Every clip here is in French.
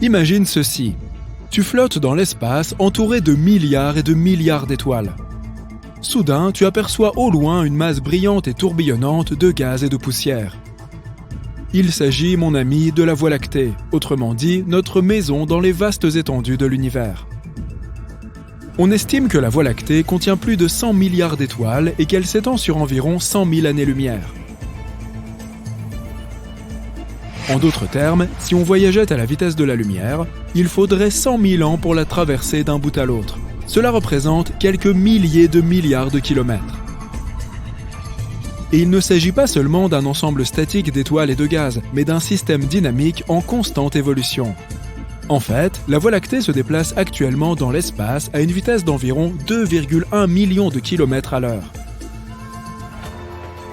Imagine ceci. Tu flottes dans l'espace entouré de milliards et de milliards d'étoiles. Soudain, tu aperçois au loin une masse brillante et tourbillonnante de gaz et de poussière. Il s'agit, mon ami, de la Voie lactée, autrement dit, notre maison dans les vastes étendues de l'univers. On estime que la Voie lactée contient plus de 100 milliards d'étoiles et qu'elle s'étend sur environ 100 000 années-lumière. En d'autres termes, si on voyageait à la vitesse de la lumière, il faudrait 100 000 ans pour la traverser d'un bout à l'autre. Cela représente quelques milliers de milliards de kilomètres. Et il ne s'agit pas seulement d'un ensemble statique d'étoiles et de gaz, mais d'un système dynamique en constante évolution. En fait, la Voie lactée se déplace actuellement dans l'espace à une vitesse d'environ 2,1 millions de kilomètres à l'heure.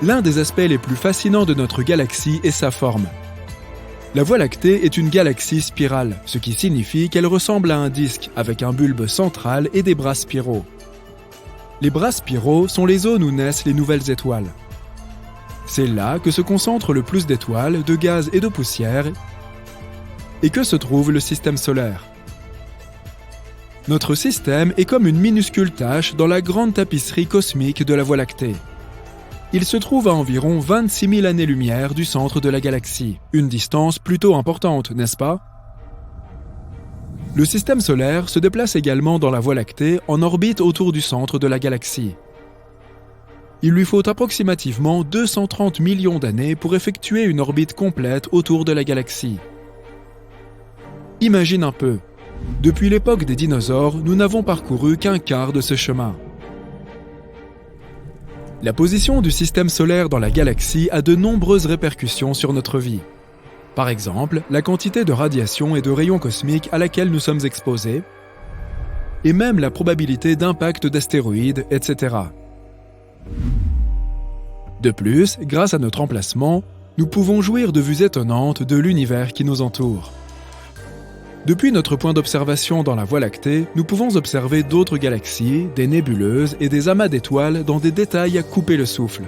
L'un des aspects les plus fascinants de notre galaxie est sa forme. La Voie lactée est une galaxie spirale, ce qui signifie qu'elle ressemble à un disque avec un bulbe central et des bras spiraux. Les bras spiraux sont les zones où naissent les nouvelles étoiles. C'est là que se concentre le plus d'étoiles, de gaz et de poussière, et que se trouve le système solaire. Notre système est comme une minuscule tache dans la grande tapisserie cosmique de la Voie lactée. Il se trouve à environ 26 000 années-lumière du centre de la galaxie, une distance plutôt importante, n'est-ce pas? Le système solaire se déplace également dans la Voie lactée en orbite autour du centre de la galaxie. Il lui faut approximativement 230 millions d'années pour effectuer une orbite complète autour de la galaxie. Imagine un peu. Depuis l'époque des dinosaures, nous n'avons parcouru qu'un quart de ce chemin. La position du système solaire dans la galaxie a de nombreuses répercussions sur notre vie. Par exemple, la quantité de radiation et de rayons cosmiques à laquelle nous sommes exposés, et même la probabilité d'impact d'astéroïdes, etc. De plus, grâce à notre emplacement, nous pouvons jouir de vues étonnantes de l'univers qui nous entoure. Depuis notre point d'observation dans la Voie lactée, nous pouvons observer d'autres galaxies, des nébuleuses et des amas d'étoiles dans des détails à couper le souffle.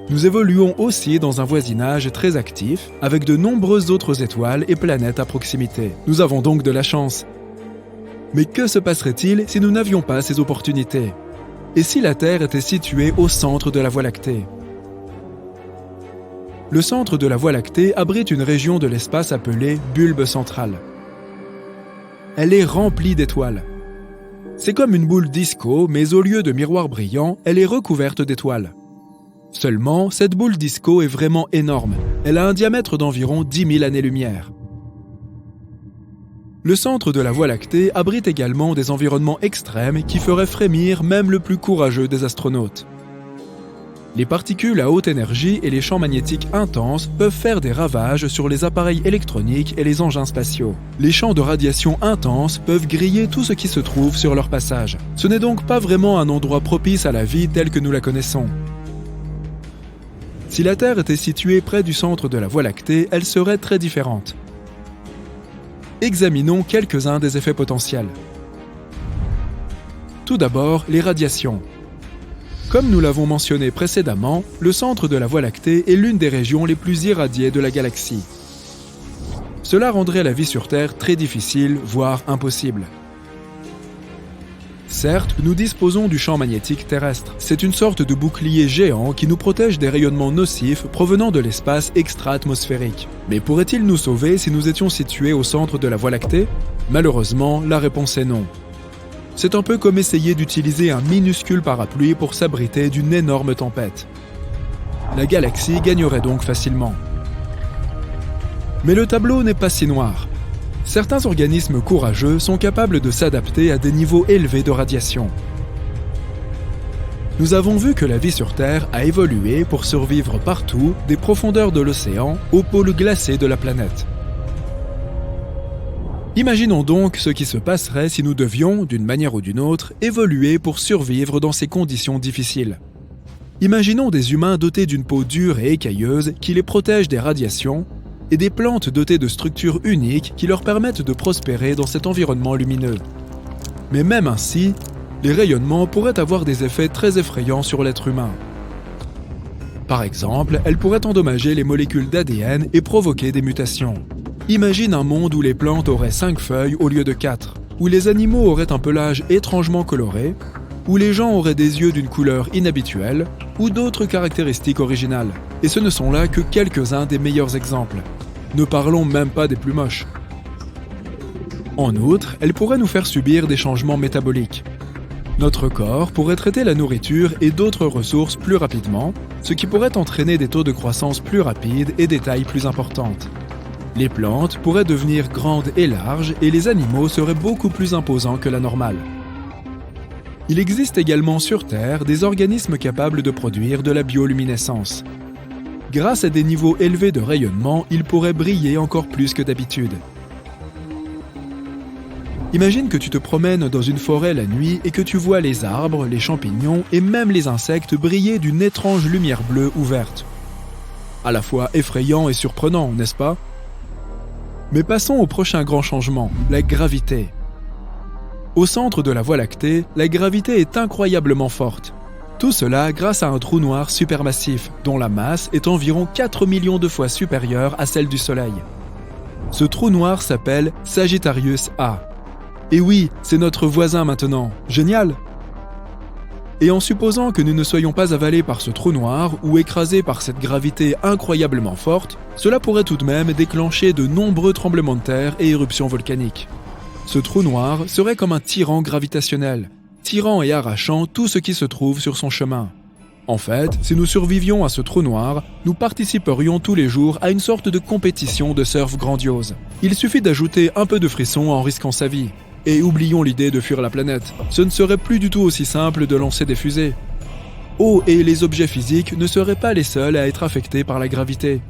Nous évoluons aussi dans un voisinage très actif, avec de nombreuses autres étoiles et planètes à proximité. Nous avons donc de la chance. Mais que se passerait-il si nous n'avions pas ces opportunités? Et si la Terre était située au centre de la Voie lactée? Le centre de la Voie lactée abrite une région de l'espace appelée bulbe central. Elle est remplie d'étoiles. C'est comme une boule disco, mais au lieu de miroirs brillants, elle est recouverte d'étoiles. Seulement, cette boule disco est vraiment énorme. Elle a un diamètre d'environ 10 000 années-lumière. Le centre de la Voie lactée abrite également des environnements extrêmes qui feraient frémir même le plus courageux des astronautes. Les particules à haute énergie et les champs magnétiques intenses peuvent faire des ravages sur les appareils électroniques et les engins spatiaux. Les champs de radiation intenses peuvent griller tout ce qui se trouve sur leur passage. Ce n'est donc pas vraiment un endroit propice à la vie telle que nous la connaissons. Si la Terre était située près du centre de la Voie lactée, elle serait très différente. Examinons quelques-uns des effets potentiels. Tout d'abord, les radiations. Comme nous l'avons mentionné précédemment, le centre de la Voie lactée est l'une des régions les plus irradiées de la galaxie. Cela rendrait la vie sur Terre très difficile, voire impossible. Certes, nous disposons du champ magnétique terrestre. C'est une sorte de bouclier géant qui nous protège des rayonnements nocifs provenant de l'espace extra-atmosphérique. Mais pourrait-il nous sauver si nous étions situés au centre de la Voie lactée? Malheureusement, la réponse est non. C'est un peu comme essayer d'utiliser un minuscule parapluie pour s'abriter d'une énorme tempête. La galaxie gagnerait donc facilement. Mais le tableau n'est pas si noir. Certains organismes courageux sont capables de s'adapter à des niveaux élevés de radiation. Nous avons vu que la vie sur Terre a évolué pour survivre partout, des profondeurs de l'océan aux pôles glacés de la planète. Imaginons donc ce qui se passerait si nous devions, d'une manière ou d'une autre, évoluer pour survivre dans ces conditions difficiles. Imaginons des humains dotés d'une peau dure et écailleuse qui les protège des radiations et des plantes dotées de structures uniques qui leur permettent de prospérer dans cet environnement lumineux. Mais même ainsi, les rayonnements pourraient avoir des effets très effrayants sur l'être humain. Par exemple, elles pourraient endommager les molécules d'ADN et provoquer des mutations. Imagine un monde où les plantes auraient 5 feuilles au lieu de 4, où les animaux auraient un pelage étrangement coloré, où les gens auraient des yeux d'une couleur inhabituelle, ou d'autres caractéristiques originales. Et ce ne sont là que quelques-uns des meilleurs exemples. Ne parlons même pas des plus moches. En outre, elle pourrait nous faire subir des changements métaboliques. Notre corps pourrait traiter la nourriture et d'autres ressources plus rapidement, ce qui pourrait entraîner des taux de croissance plus rapides et des tailles plus importantes. Les plantes pourraient devenir grandes et larges et les animaux seraient beaucoup plus imposants que la normale. Il existe également sur Terre des organismes capables de produire de la bioluminescence. Grâce à des niveaux élevés de rayonnement, ils pourraient briller encore plus que d'habitude. Imagine que tu te promènes dans une forêt la nuit et que tu vois les arbres, les champignons et même les insectes briller d'une étrange lumière bleue ou verte. À la fois effrayant et surprenant, n'est-ce pas ? Mais passons au prochain grand changement, la gravité. Au centre de la Voie lactée, la gravité est incroyablement forte. Tout cela grâce à un trou noir supermassif, dont la masse est environ 4 millions de fois supérieure à celle du Soleil. Ce trou noir s'appelle Sagittarius A. Et oui, c'est notre voisin maintenant. Génial! Et en supposant que nous ne soyons pas avalés par ce trou noir ou écrasés par cette gravité incroyablement forte, cela pourrait tout de même déclencher de nombreux tremblements de terre et éruptions volcaniques. Ce trou noir serait comme un tyran gravitationnel, tirant et arrachant tout ce qui se trouve sur son chemin. En fait, si nous survivions à ce trou noir, nous participerions tous les jours à une sorte de compétition de surf grandiose. Il suffit d'ajouter un peu de frisson en risquant sa vie. Et oublions l'idée de fuir la planète. Ce ne serait plus du tout aussi simple de lancer des fusées. Oh, et les objets physiques ne seraient pas les seuls à être affectés par la gravité.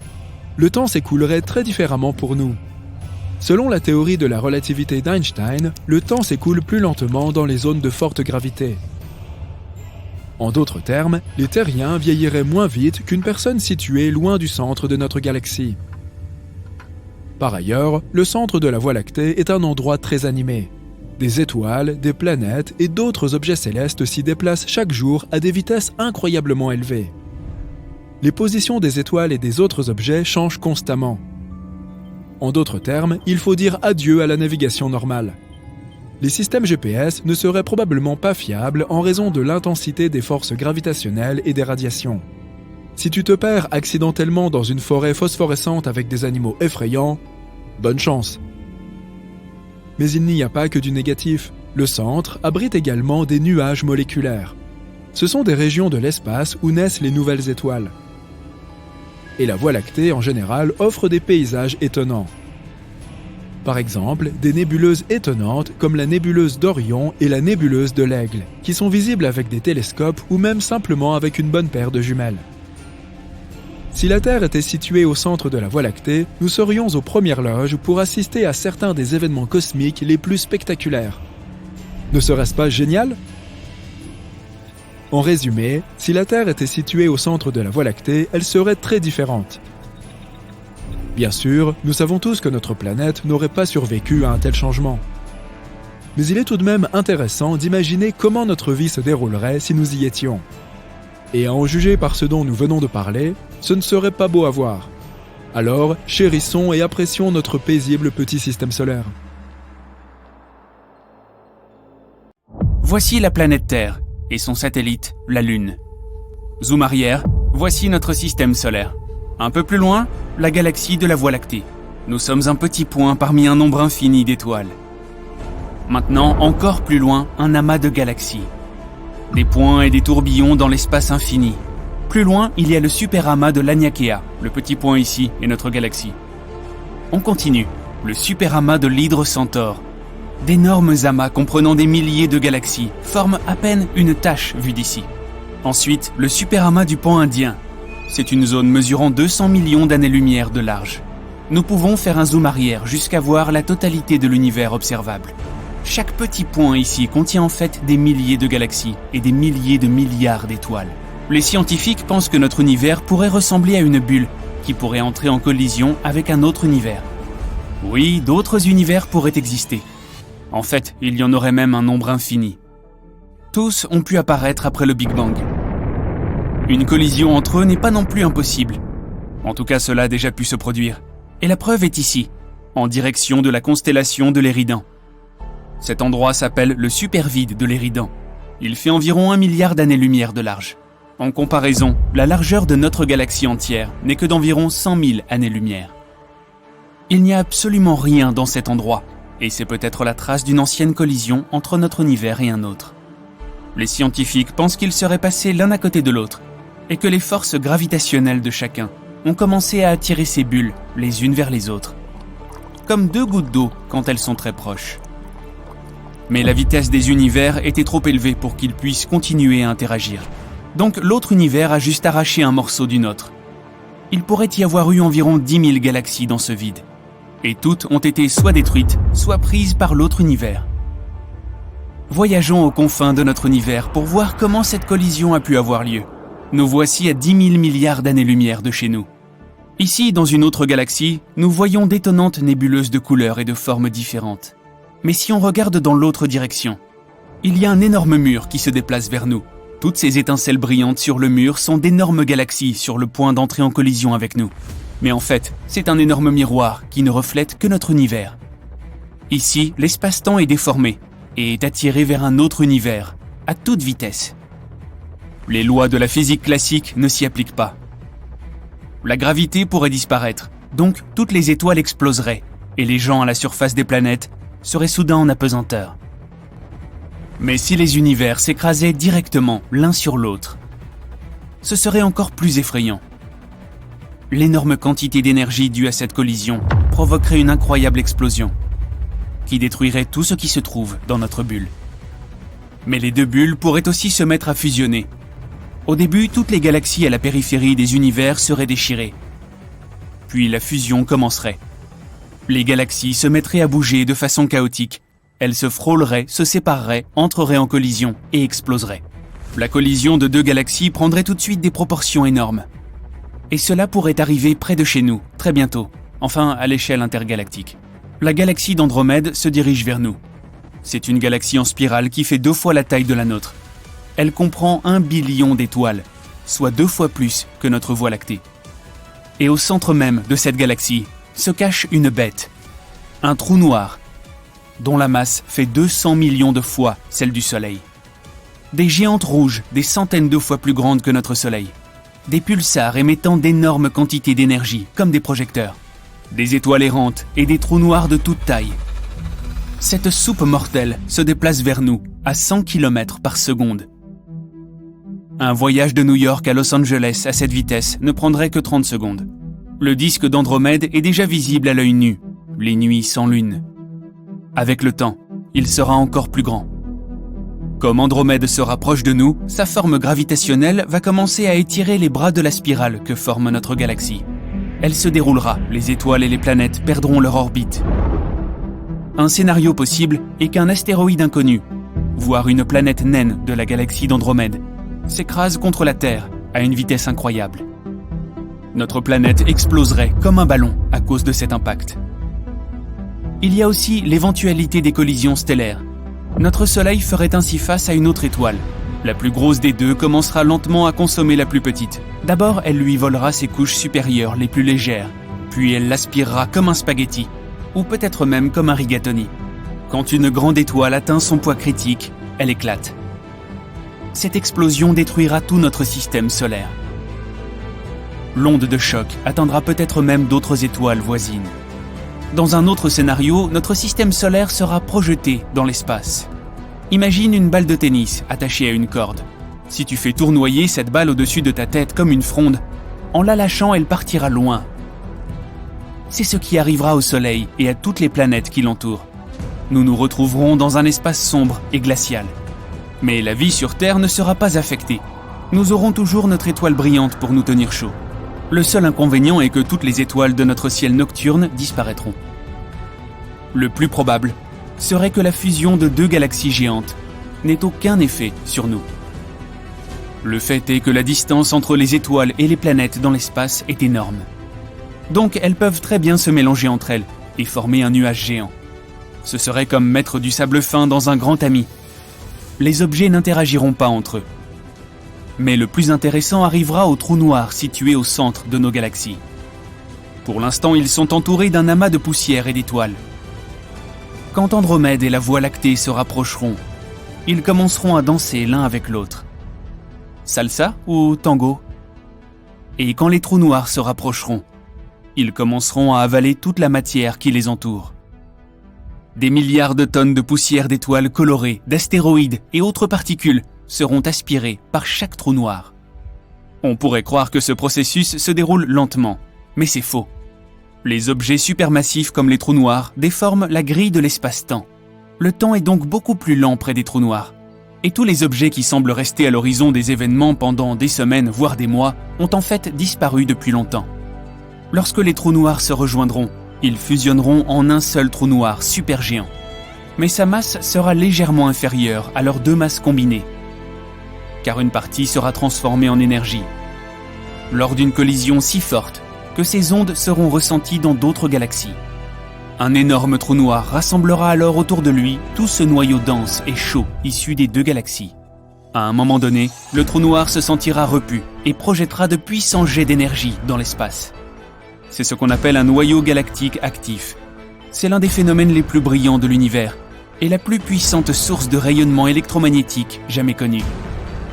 Le temps s'écoulerait très différemment pour nous. Selon la théorie de la relativité d'Einstein, le temps s'écoule plus lentement dans les zones de forte gravité. En d'autres termes, les terriens vieilliraient moins vite qu'une personne située loin du centre de notre galaxie. Par ailleurs, le centre de la Voie lactée est un endroit très animé. Des étoiles, des planètes et d'autres objets célestes s'y déplacent chaque jour à des vitesses incroyablement élevées. Les positions des étoiles et des autres objets changent constamment. En d'autres termes, il faut dire adieu à la navigation normale. Les systèmes GPS ne seraient probablement pas fiables en raison de l'intensité des forces gravitationnelles et des radiations. Si tu te perds accidentellement dans une forêt phosphorescente avec des animaux effrayants, bonne chance. Mais il n'y a pas que du négatif. Le centre abrite également des nuages moléculaires. Ce sont des régions de l'espace où naissent les nouvelles étoiles. Et la Voie lactée, en général, offre des paysages étonnants. Par exemple, des nébuleuses étonnantes comme la nébuleuse d'Orion et la nébuleuse de l'Aigle, qui sont visibles avec des télescopes ou même simplement avec une bonne paire de jumelles. Si la Terre était située au centre de la Voie lactée, nous serions aux premières loges pour assister à certains des événements cosmiques les plus spectaculaires. Ne serait-ce pas génial ? En résumé, si la Terre était située au centre de la Voie lactée, elle serait très différente. Bien sûr, nous savons tous que notre planète n'aurait pas survécu à un tel changement. Mais il est tout de même intéressant d'imaginer comment notre vie se déroulerait si nous y étions. Et à en juger par ce dont nous venons de parler, ce ne serait pas beau à voir. Alors, chérissons et apprécions notre paisible petit système solaire. Voici la planète Terre et son satellite, la Lune. Zoom arrière, voici notre système solaire. Un peu plus loin, la galaxie de la Voie lactée. Nous sommes un petit point parmi un nombre infini d'étoiles. Maintenant, encore plus loin, un amas de galaxies. Des points et des tourbillons dans l'espace infini. Plus loin, il y a le superamas de l'Aniakea, le petit point ici est notre galaxie. On continue, le superamas de l'Hydre Centaure. D'énormes amas comprenant des milliers de galaxies forment à peine une tache vue d'ici. Ensuite, le superamas du Pan Indien. C'est une zone mesurant 200 millions d'années-lumière de large. Nous pouvons faire un zoom arrière jusqu'à voir la totalité de l'univers observable. Chaque petit point ici contient en fait des milliers de galaxies et des milliers de milliards d'étoiles. Les scientifiques pensent que notre univers pourrait ressembler à une bulle qui pourrait entrer en collision avec un autre univers. Oui, d'autres univers pourraient exister. En fait, il y en aurait même un nombre infini. Tous ont pu apparaître après le Big Bang. Une collision entre eux n'est pas non plus impossible. En tout cas, cela a déjà pu se produire. Et la preuve est ici. en direction de la constellation de l'Éridan. Cet endroit s'appelle le supervide de l'Éridan. Il fait environ 1 milliard d'années-lumière de large. En comparaison, la largeur de notre galaxie entière n'est que d'environ 100 000 années-lumière. Il n'y a absolument rien dans cet endroit, et c'est peut-être la trace d'une ancienne collision entre notre univers et un autre. Les scientifiques pensent qu'ils seraient passés l'un à côté de l'autre, et que les forces gravitationnelles de chacun ont commencé à attirer ces bulles les unes vers les autres, comme 2 gouttes d'eau quand elles sont très proches. Mais la vitesse des univers était trop élevée pour qu'ils puissent continuer à interagir. Donc l'autre univers a juste arraché un morceau du nôtre. Il pourrait y avoir eu environ 10 000 galaxies dans ce vide. Et toutes ont été soit détruites, soit prises par l'autre univers. Voyageons aux confins de notre univers pour voir comment cette collision a pu avoir lieu. Nous voici à 10 000 milliards d'années-lumière de chez nous. Ici, dans une autre galaxie, nous voyons d'étonnantes nébuleuses de couleurs et de formes différentes. Mais si on regarde dans l'autre direction, il y a un énorme mur qui se déplace vers nous. Toutes ces étincelles brillantes sur le mur sont d'énormes galaxies sur le point d'entrer en collision avec nous. Mais en fait, c'est un énorme miroir qui ne reflète que notre univers. Ici, l'espace-temps est déformé et est attiré vers un autre univers, à toute vitesse. Les lois de la physique classique ne s'y appliquent pas. La gravité pourrait disparaître, donc toutes les étoiles exploseraient, et les gens à la surface des planètes seraient soudain en apesanteur. Mais si les univers s'écrasaient directement l'un sur l'autre, ce serait encore plus effrayant. L'énorme quantité d'énergie due à cette collision provoquerait une incroyable explosion, qui détruirait tout ce qui se trouve dans notre bulle. Mais les 2 bulles pourraient aussi se mettre à fusionner. Au début, toutes les galaxies à la périphérie des univers seraient déchirées. Puis la fusion commencerait. Les galaxies se mettraient à bouger de façon chaotique. Elles se frôleraient, se sépareraient, entreraient en collision et exploseraient. La collision de 2 galaxies prendrait tout de suite des proportions énormes. Et cela pourrait arriver près de chez nous, très bientôt, enfin à l'échelle intergalactique. La galaxie d'Andromède se dirige vers nous. C'est une galaxie en spirale qui fait 2 fois la taille de la nôtre. Elle comprend 1 billion d'étoiles, soit 2 fois plus que notre Voie lactée. Et au centre même de cette galaxie se cache une bête, un trou noir, dont la masse fait 200 millions de fois celle du Soleil. Des géantes rouges, des centaines de fois plus grandes que notre Soleil. Des pulsars émettant d'énormes quantités d'énergie, comme des projecteurs. Des étoiles errantes et des trous noirs de toute taille. Cette soupe mortelle se déplace vers nous à 100 km par seconde. Un voyage de New York à Los Angeles à cette vitesse ne prendrait que 30 secondes. Le disque d'Andromède est déjà visible à l'œil nu, les nuits sans lune. Avec le temps, il sera encore plus grand. Comme Andromède se rapproche de nous, sa forme gravitationnelle va commencer à étirer les bras de la spirale que forme notre galaxie. Elle se déroulera, les étoiles et les planètes perdront leur orbite. Un scénario possible est qu'un astéroïde inconnu, voire une planète naine de la galaxie d'Andromède, s'écrase contre la Terre à une vitesse incroyable. Notre planète exploserait comme un ballon à cause de cet impact. Il y a aussi l'éventualité des collisions stellaires. Notre Soleil ferait ainsi face à une autre étoile. La plus grosse des 2 commencera lentement à consommer la plus petite. D'abord, elle lui volera ses couches supérieures les plus légères, puis elle l'aspirera comme un spaghetti, ou peut-être même comme un rigatoni. Quand une grande étoile atteint son poids critique, elle éclate. Cette explosion détruira tout notre système solaire. L'onde de choc atteindra peut-être même d'autres étoiles voisines. Dans un autre scénario, notre système solaire sera projeté dans l'espace. Imagine une balle de tennis attachée à une corde. Si tu fais tournoyer cette balle au-dessus de ta tête comme une fronde, en la lâchant, elle partira loin. C'est ce qui arrivera au Soleil et à toutes les planètes qui l'entourent. Nous nous retrouverons dans un espace sombre et glacial. Mais la vie sur Terre ne sera pas affectée. Nous aurons toujours notre étoile brillante pour nous tenir chaud. Le seul inconvénient est que toutes les étoiles de notre ciel nocturne disparaîtront. Le plus probable serait que la fusion de 2 galaxies géantes n'ait aucun effet sur nous. Le fait est que la distance entre les étoiles et les planètes dans l'espace est énorme. Donc elles peuvent très bien se mélanger entre elles et former un nuage géant. Ce serait comme mettre du sable fin dans un grand tamis. Les objets n'interagiront pas entre eux. Mais le plus intéressant arrivera au trou noir situé au centre de nos galaxies. Pour l'instant, ils sont entourés d'un amas de poussière et d'étoiles. Quand Andromède et la Voie lactée se rapprocheront, ils commenceront à danser l'un avec l'autre. Salsa ou tango? Et quand les trous noirs se rapprocheront, ils commenceront à avaler toute la matière qui les entoure. Des milliards de tonnes de poussière d'étoiles colorées, d'astéroïdes et autres particules seront aspirées par chaque trou noir. On pourrait croire que ce processus se déroule lentement, mais c'est faux. Les objets supermassifs comme les trous noirs déforment la grille de l'espace-temps. Le temps est donc beaucoup plus lent près des trous noirs. Et tous les objets qui semblent rester à l'horizon des événements pendant des semaines, voire des mois, ont en fait disparu depuis longtemps. Lorsque les trous noirs se rejoindront, ils fusionneront en un seul trou noir supergéant. Mais sa masse sera légèrement inférieure à leurs deux masses combinées, car une partie sera transformée en énergie, lors d'une collision si forte que ces ondes seront ressenties dans d'autres galaxies. Un énorme trou noir rassemblera alors autour de lui tout ce noyau dense et chaud issu des deux galaxies. À un moment donné, le trou noir se sentira repu et projettera de puissants jets d'énergie dans l'espace. C'est ce qu'on appelle un noyau galactique actif. C'est l'un des phénomènes les plus brillants de l'univers et la plus puissante source de rayonnement électromagnétique jamais connue.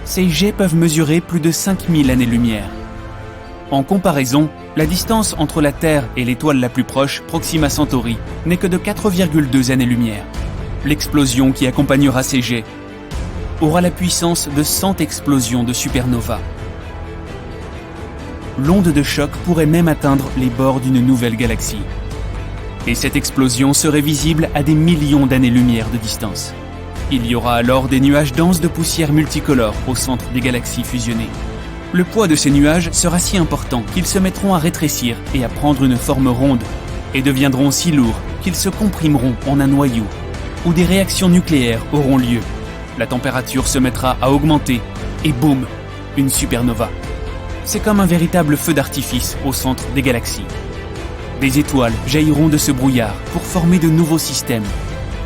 Ces jets peuvent mesurer plus de 5000 années-lumière. En comparaison, la distance entre la Terre et l'étoile la plus proche, Proxima Centauri, n'est que de 4,2 années-lumière. L'explosion qui accompagnera ces jets aura la puissance de 100 explosions de supernova. L'onde de choc pourrait même atteindre les bords d'une nouvelle galaxie. Et cette explosion serait visible à des millions d'années-lumière de distance. Il y aura alors des nuages denses de poussière multicolore au centre des galaxies fusionnées. Le poids de ces nuages sera si important qu'ils se mettront à rétrécir et à prendre une forme ronde, et deviendront si lourds qu'ils se comprimeront en un noyau, où des réactions nucléaires auront lieu. La température se mettra à augmenter, et boum, une supernova. C'est comme un véritable feu d'artifice au centre des galaxies. Des étoiles jailliront de ce brouillard pour former de nouveaux systèmes.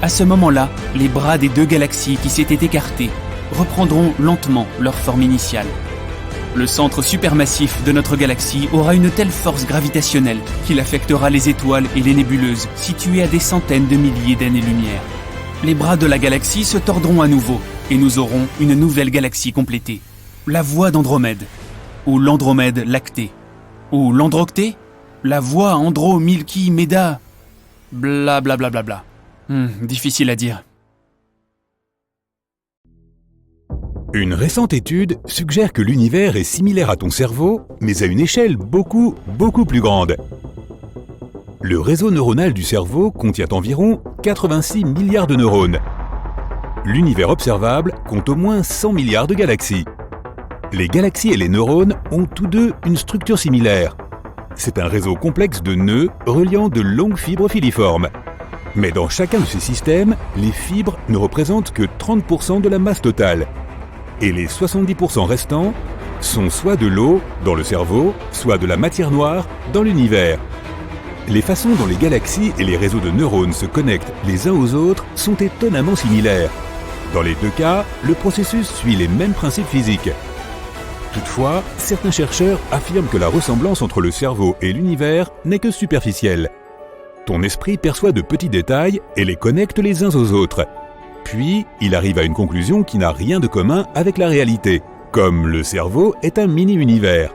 À ce moment-là, les bras des deux galaxies qui s'étaient écartés reprendront lentement leur forme initiale. Le centre supermassif de notre galaxie aura une telle force gravitationnelle qu'il affectera les étoiles et les nébuleuses situées à des centaines de milliers d'années-lumière. Les bras de la galaxie se tordront à nouveau et nous aurons une nouvelle galaxie complétée. La Voie d'Andromède, ou l'Andromède lactée, ou l'Androctée, la Voie Andro-Milky-Méda, blablabla. Difficile à dire. Une récente étude suggère que l'univers est similaire à ton cerveau, mais à une échelle beaucoup plus grande. Le réseau neuronal du cerveau contient environ 86 milliards de neurones. L'univers observable compte au moins 100 milliards de galaxies. Les galaxies et les neurones ont tous deux une structure similaire. C'est un réseau complexe de nœuds reliant de longues fibres filiformes. Mais dans chacun de ces systèmes, les fibres ne représentent que 30% de la masse totale. Et les 70% restants sont soit de l'eau dans le cerveau, soit de la matière noire dans l'univers. Les façons dont les galaxies et les réseaux de neurones se connectent les uns aux autres sont étonnamment similaires. Dans les deux cas, le processus suit les mêmes principes physiques. Toutefois, certains chercheurs affirment que la ressemblance entre le cerveau et l'univers n'est que superficielle. Ton esprit perçoit de petits détails et les connecte les uns aux autres. Puis, il arrive à une conclusion qui n'a rien de commun avec la réalité, comme le cerveau est un mini-univers.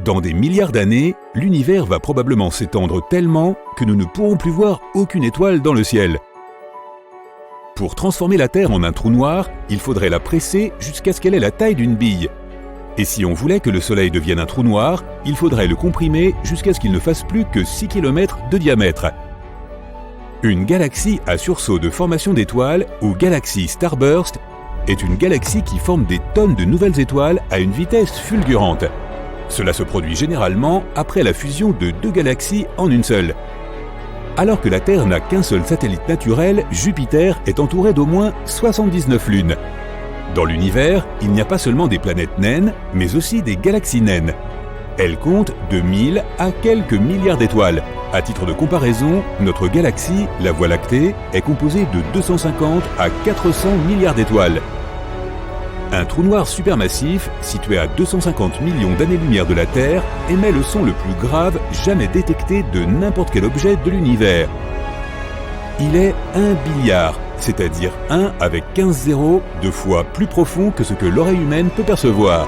Dans des milliards d'années, l'univers va probablement s'étendre tellement que nous ne pourrons plus voir aucune étoile dans le ciel. Pour transformer la Terre en un trou noir, il faudrait la presser jusqu'à ce qu'elle ait la taille d'une bille. Et si on voulait que le Soleil devienne un trou noir, il faudrait le comprimer jusqu'à ce qu'il ne fasse plus que 6 km de diamètre. Une galaxie à sursaut de formation d'étoiles, ou galaxie starburst, est une galaxie qui forme des tonnes de nouvelles étoiles à une vitesse fulgurante. Cela se produit généralement après la fusion de deux galaxies en une seule. Alors que la Terre n'a qu'un seul satellite naturel, Jupiter est entouré d'au moins 79 lunes. Dans l'univers, il n'y a pas seulement des planètes naines, mais aussi des galaxies naines. Elles comptent de 1000 à quelques milliards d'étoiles. À titre de comparaison, notre galaxie, la Voie lactée, est composée de 250 à 400 milliards d'étoiles. Un trou noir supermassif, situé à 250 millions d'années-lumière de la Terre, émet le son le plus grave jamais détecté de n'importe quel objet de l'univers. Il est 1 billiard, c'est-à-dire 1 avec 15 zéros, 2 fois plus profond que ce que l'oreille humaine peut percevoir.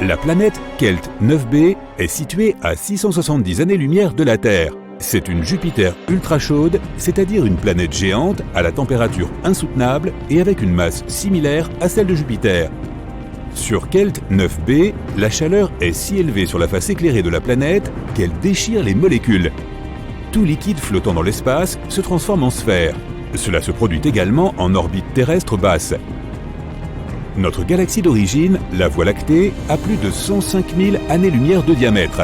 La planète Kelt 9b est située à 670 années-lumière de la Terre. C'est une Jupiter ultra chaude, c'est-à-dire une planète géante à la température insoutenable et avec une masse similaire à celle de Jupiter. Sur Kelt 9b, la chaleur est si élevée sur la face éclairée de la planète qu'elle déchire les molécules. Tout liquide flottant dans l'espace se transforme en sphère. Cela se produit également en orbite terrestre basse. Notre galaxie d'origine, la Voie lactée, a plus de 105 000 années-lumière de diamètre.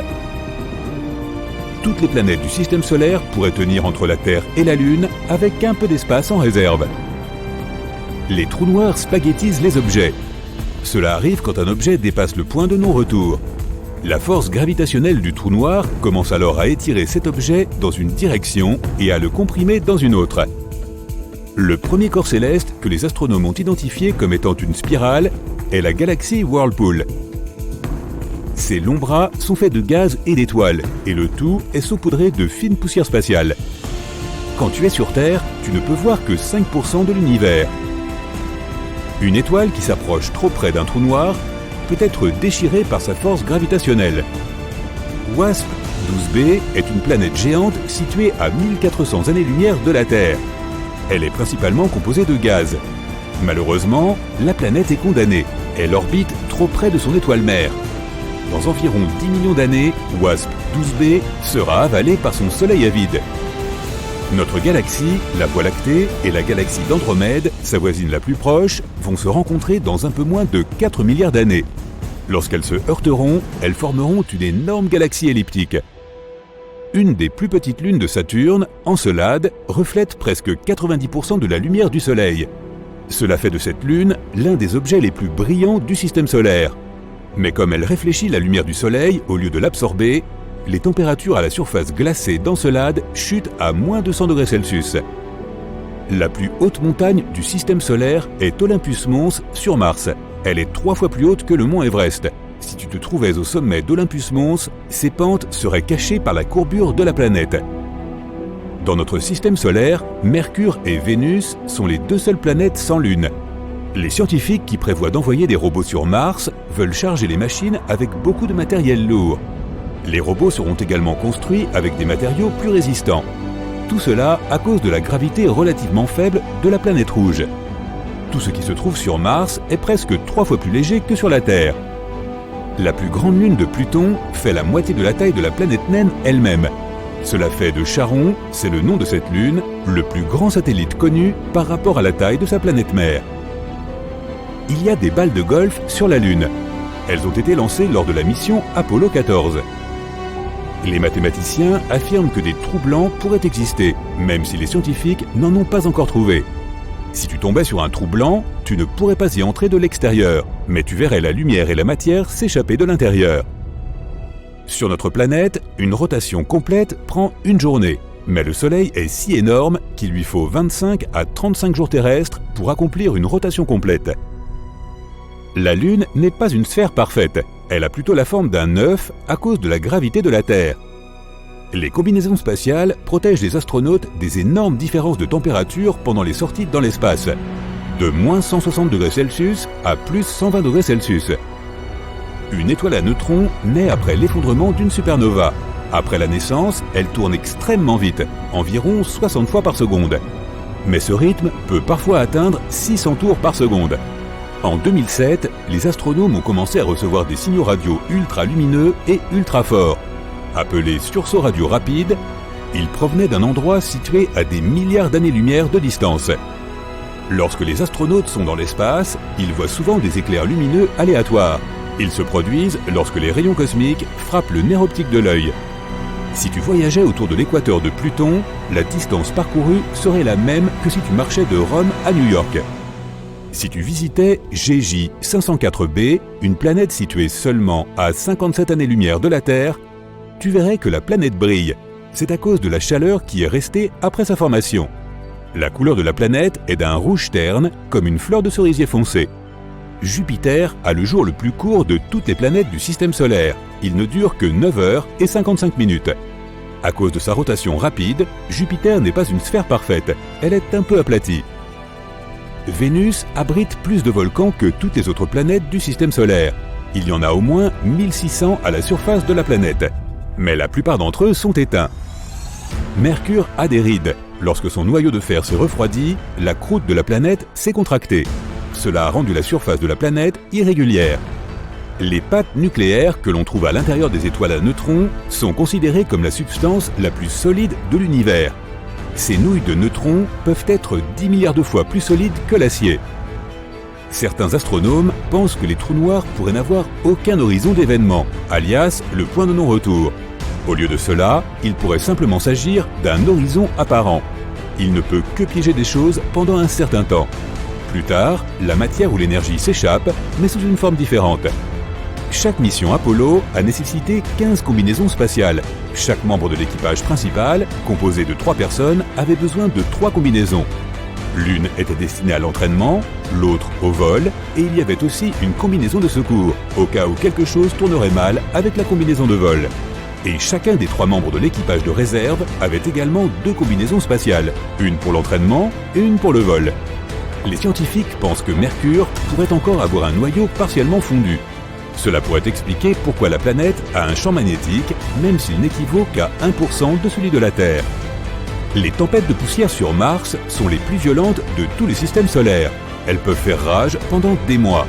Toutes les planètes du système solaire pourraient tenir entre la Terre et la Lune avec un peu d'espace en réserve. Les trous noirs spaghettisent les objets. Cela arrive quand un objet dépasse le point de non-retour. La force gravitationnelle du trou noir commence alors à étirer cet objet dans une direction et à le comprimer dans une autre. Le premier corps céleste que les astronomes ont identifié comme étant une spirale est la galaxie Whirlpool. Ses longs bras sont faits de gaz et d'étoiles, et le tout est saupoudré de fines poussières spatiales. Quand tu es sur Terre, tu ne peux voir que 5% de l'univers. Une étoile qui s'approche trop près d'un trou noir peut être déchirée par sa force gravitationnelle. WASP 12b est une planète géante située à 1400 années-lumière de la Terre. Elle est principalement composée de gaz. Malheureusement, la planète est condamnée. Elle orbite trop près de son étoile mère. Dans environ 10 millions d'années, WASP 12b sera avalée par son soleil à vide. Notre galaxie, la Voie lactée, et la galaxie d'Andromède, sa voisine la plus proche, vont se rencontrer dans un peu moins de 4 milliards d'années. Lorsqu'elles se heurteront, elles formeront une énorme galaxie elliptique. Une des plus petites lunes de Saturne, Encelade, reflète presque 90% de la lumière du Soleil. Cela fait de cette lune l'un des objets les plus brillants du système solaire. Mais comme elle réfléchit la lumière du Soleil au lieu de l'absorber, les températures à la surface glacée d'Encelade chutent à moins 200 degrés Celsius. La plus haute montagne du système solaire est Olympus Mons sur Mars. Elle est 3 fois plus haute que le mont Everest. Si tu te trouvais au sommet d'Olympus Mons, ses pentes seraient cachées par la courbure de la planète. Dans notre système solaire, Mercure et Vénus sont les 2 seules planètes sans lune. Les scientifiques qui prévoient d'envoyer des robots sur Mars veulent charger les machines avec beaucoup de matériel lourd. Les robots seront également construits avec des matériaux plus résistants. Tout cela à cause de la gravité relativement faible de la planète rouge. Tout ce qui se trouve sur Mars est presque 3 fois plus léger que sur la Terre. La plus grande lune de Pluton fait la moitié de la taille de la planète naine elle-même. Cela fait de Charon, c'est le nom de cette lune, le plus grand satellite connu par rapport à la taille de sa planète mère. Il y a des balles de golf sur la Lune. Elles ont été lancées lors de la mission Apollo 14. Les mathématiciens affirment que des trous blancs pourraient exister, même si les scientifiques n'en ont pas encore trouvé. Si tu tombais sur un trou blanc, tu ne pourrais pas y entrer de l'extérieur, mais tu verrais la lumière et la matière s'échapper de l'intérieur. Sur notre planète, une rotation complète prend une journée, mais le Soleil est si énorme qu'il lui faut 25 à 35 jours terrestres pour accomplir une rotation complète. La Lune n'est pas une sphère parfaite, elle a plutôt la forme d'un œuf à cause de la gravité de la Terre. Les combinaisons spatiales protègent les astronautes des énormes différences de température pendant les sorties dans l'espace, de moins 160 degrés Celsius à plus 120 degrés Celsius. Une étoile à neutrons naît après l'effondrement d'une supernova. Après la naissance, elle tourne extrêmement vite, environ 60 fois par seconde. Mais ce rythme peut parfois atteindre 600 tours par seconde. En 2007, les astronomes ont commencé à recevoir des signaux radio ultra lumineux et ultra forts. Appelés sursauts radio rapides, ils provenaient d'un endroit situé à des milliards d'années-lumière de distance. Lorsque les astronautes sont dans l'espace, ils voient souvent des éclairs lumineux aléatoires. Ils se produisent lorsque les rayons cosmiques frappent le nerf optique de l'œil. Si tu voyageais autour de l'équateur de Pluton, la distance parcourue serait la même que si tu marchais de Rome à New York. Si tu visitais GJ 504b, une planète située seulement à 57 années-lumière de la Terre, tu verrais que la planète brille. C'est à cause de la chaleur qui est restée après sa formation. La couleur de la planète est d'un rouge terne, comme une fleur de cerisier foncé. Jupiter a le jour le plus court de toutes les planètes du système solaire. Il ne dure que 9 heures et 55 minutes. À cause de sa rotation rapide, Jupiter n'est pas une sphère parfaite, elle est un peu aplatie. Vénus abrite plus de volcans que toutes les autres planètes du système solaire. Il y en a au moins 1600 à la surface de la planète. Mais la plupart d'entre eux sont éteints. Mercure a des rides. Lorsque son noyau de fer s'est refroidi, la croûte de la planète s'est contractée. Cela a rendu la surface de la planète irrégulière. Les pattes nucléaires que l'on trouve à l'intérieur des étoiles à neutrons sont considérées comme la substance la plus solide de l'univers. Ces nouilles de neutrons peuvent être 10 milliards de fois plus solides que l'acier. Certains astronomes pensent que les trous noirs pourraient n'avoir aucun horizon d'événement, alias le point de non-retour. Au lieu de cela, il pourrait simplement s'agir d'un horizon apparent. Il ne peut que piéger des choses pendant un certain temps. Plus tard, la matière ou l'énergie s'échappe, mais sous une forme différente. Chaque mission Apollo a nécessité 15 combinaisons spatiales. Chaque membre de l'équipage principal, composé de 3 personnes, avait besoin de 3 combinaisons. L'une était destinée à l'entraînement, l'autre au vol, et il y avait aussi une combinaison de secours, au cas où quelque chose tournerait mal avec la combinaison de vol. Et chacun des 3 membres de l'équipage de réserve avait également 2 combinaisons spatiales, une pour l'entraînement et une pour le vol. Les scientifiques pensent que Mercure pourrait encore avoir un noyau partiellement fondu. Cela pourrait expliquer pourquoi la planète a un champ magnétique, même s'il n'équivaut qu'à 1% de celui de la Terre. Les tempêtes de poussière sur Mars sont les plus violentes de tous les systèmes solaires. Elles peuvent faire rage pendant des mois.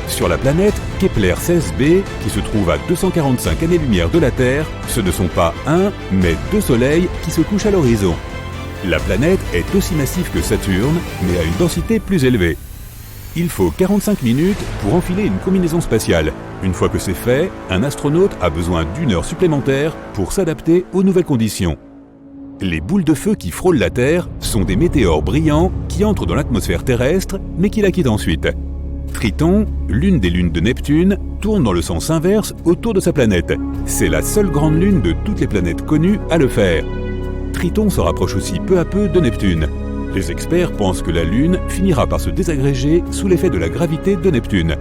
Sur la planète Kepler 16b, qui se trouve à 245 années-lumière de la Terre, ce ne sont pas un, mais 2 soleils qui se couchent à l'horizon. La planète est aussi massive que Saturne, mais a une densité plus élevée. Il faut 45 minutes pour enfiler une combinaison spatiale. Une fois que c'est fait, un astronaute a besoin d'1 heure supplémentaire pour s'adapter aux nouvelles conditions. Les boules de feu qui frôlent la Terre sont des météores brillants qui entrent dans l'atmosphère terrestre, mais qui la quittent ensuite. Triton, l'une des lunes de Neptune, tourne dans le sens inverse autour de sa planète. C'est la seule grande lune de toutes les planètes connues à le faire. Triton se rapproche aussi peu à peu de Neptune. Les experts pensent que la Lune finira par se désagréger sous l'effet de la gravité de Neptune.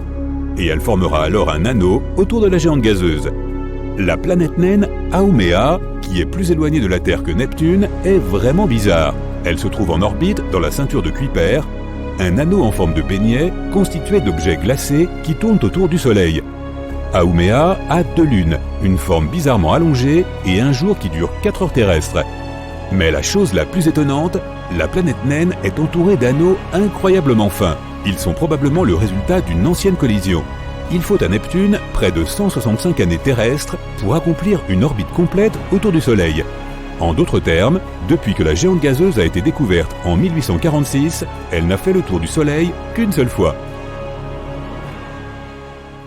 Et elle formera alors un anneau autour de la géante gazeuse. La planète naine Haumea, qui est plus éloignée de la Terre que Neptune, est vraiment bizarre. Elle se trouve en orbite dans la ceinture de Kuiper, un anneau en forme de beignet constitué d'objets glacés qui tournent autour du Soleil. Haumea a 2 lunes, une forme bizarrement allongée et un jour qui dure 4 heures terrestres. Mais la chose la plus étonnante, la planète naine est entourée d'anneaux incroyablement fins. Ils sont probablement le résultat d'une ancienne collision. Il faut à Neptune près de 165 années terrestres pour accomplir une orbite complète autour du Soleil. En d'autres termes, depuis que la géante gazeuse a été découverte en 1846, elle n'a fait le tour du Soleil qu'une seule fois.